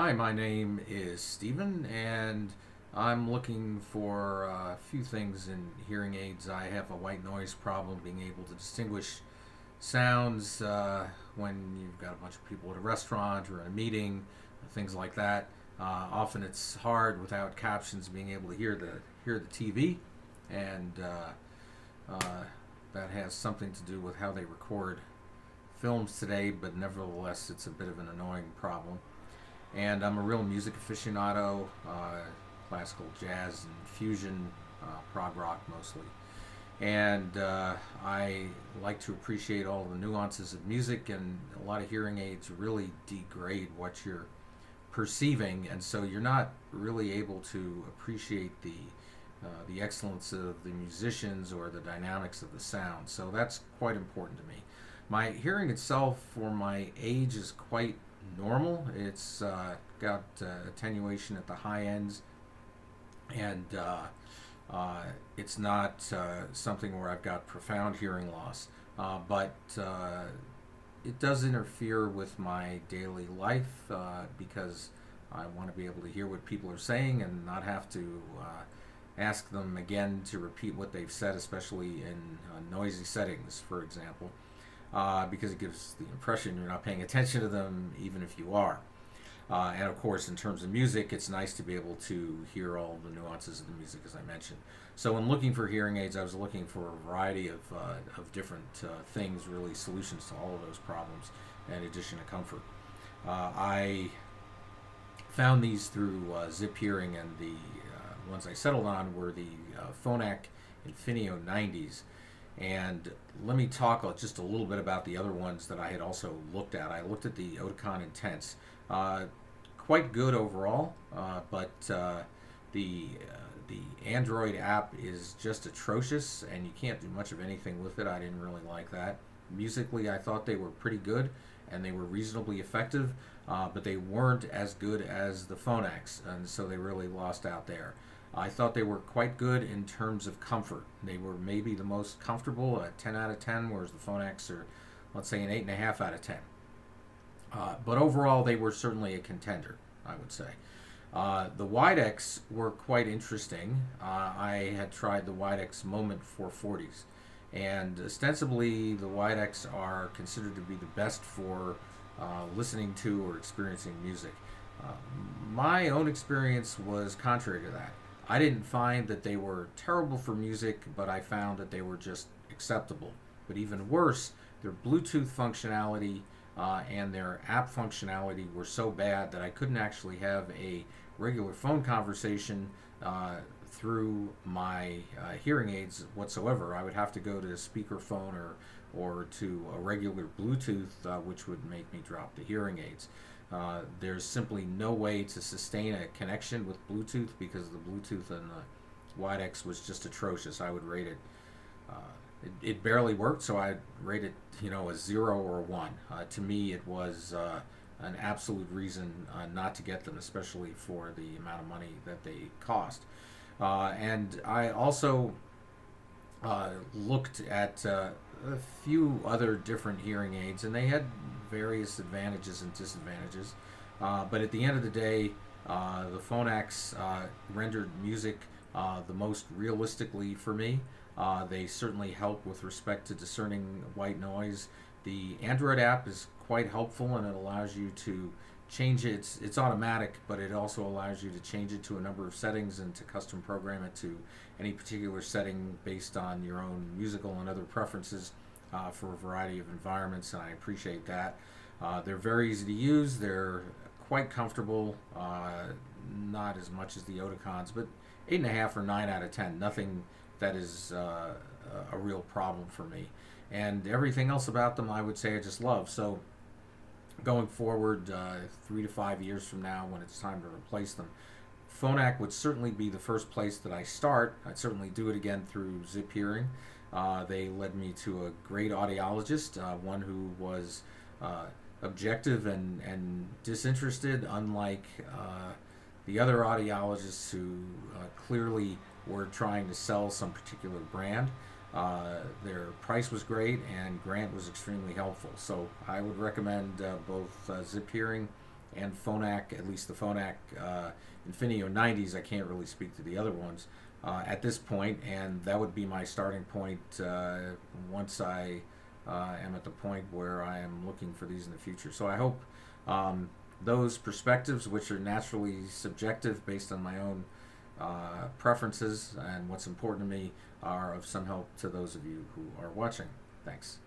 Hi, my name is Steven, and I'm looking for a few things in hearing aids. I have a white noise problem being able to distinguish sounds when you've got a bunch of people at a restaurant or in a meeting, things like that. Often it's hard without captions being able to hear the TV, and that has something to do with how they record films today. But nevertheless, it's a bit of an annoying problem. And I'm a real music aficionado, classical jazz and fusion, prog rock mostly. And I like to appreciate all the nuances of music, and a lot of hearing aids really degrade what you're perceiving, and so you're not really able to appreciate the excellence of the musicians or the dynamics of the sound. So that's quite important to me. My hearing itself, for my age, is quite normal. It's got attenuation at the high ends, and it's not something where I've got profound hearing loss, but it does interfere with my daily life because I want to be able to hear what people are saying and not have to ask them again to repeat what they've said, especially in noisy settings, for example, because it gives the impression you're not paying attention to them, even if you are. And of course, in terms of music, it's nice to be able to hear all the nuances of the music, as I mentioned. So, when looking for hearing aids, I was looking for a variety of different things, really solutions to all of those problems, in addition to comfort. I found these through Zip Hearing, and the ones I settled on were the Phonak Infinio 90s. And let me talk just a little bit about the other ones that I had also looked at. I looked at the Oticon Intense. Quite good overall, but the Android app is just atrocious, and you can't do much of anything with it. I didn't really like that. Musically, I thought they were pretty good, and they were reasonably effective, but they weren't as good as the Phonax, and so they really lost out there. I thought they were quite good in terms of comfort. They were maybe the most comfortable, a 10 out of 10, whereas the Phonax are, let's say, an 8.5 out of 10. But overall, they were certainly a contender, I would say. The Widex were quite interesting. I had tried the Widex Moment 440s, and ostensibly the Widex are considered to be the best for listening to or experiencing music. Uh, my own experience was contrary to that. I didn't find that they were terrible for music, but I found that they were just acceptable. But even worse, their Bluetooth functionality and their app functionality were so bad that I couldn't actually have a regular phone conversation through my hearing aids whatsoever. I would have to go to speakerphone or to a regular Bluetooth, which would make me drop the hearing aids. There's simply no way to sustain a connection with Bluetooth because the Bluetooth and the Widex was just atrocious. I would rate it. Uh, it barely worked, so I'd rate it, a 0 or a 1. To me, it was an absolute reason not to get them, especially for the amount of money that they cost. And I also looked at a few other different hearing aids, and they had various advantages and disadvantages. But at the end of the day, the Phonax rendered music the most realistically for me. They certainly help with respect to discerning white noise. The Android app is quite helpful, and it allows you to change it. It's automatic, but it also allows you to change it to a number of settings and to custom program it to any particular setting based on your own musical and other preferences for a variety of environments, and I appreciate that. They're very easy to use. They're quite comfortable, not as much as the Oticons, but 8.5 or 9 out of 10. Nothing that is a real problem for me. And everything else about them, I would say I just love. So going forward, 3 to 5 years from now, when it's time to replace them, Phonak would certainly be the first place that I start. I'd certainly do it again through Zip Hearing. They led me to a great audiologist, one who was objective and disinterested, unlike the other audiologists who clearly were trying to sell some particular brand. Their price was great, and Grant was extremely helpful. So I would recommend both Zip Hearing and Phonak, at least the Phonak Infinio 90s. I can't really speak to the other ones at this point, and that would be my starting point once I am at the point where I am looking for these in the future. So I hope those perspectives, which are naturally subjective based on my own preferences and what's important to me, are of some help to those of you who are watching. Thanks.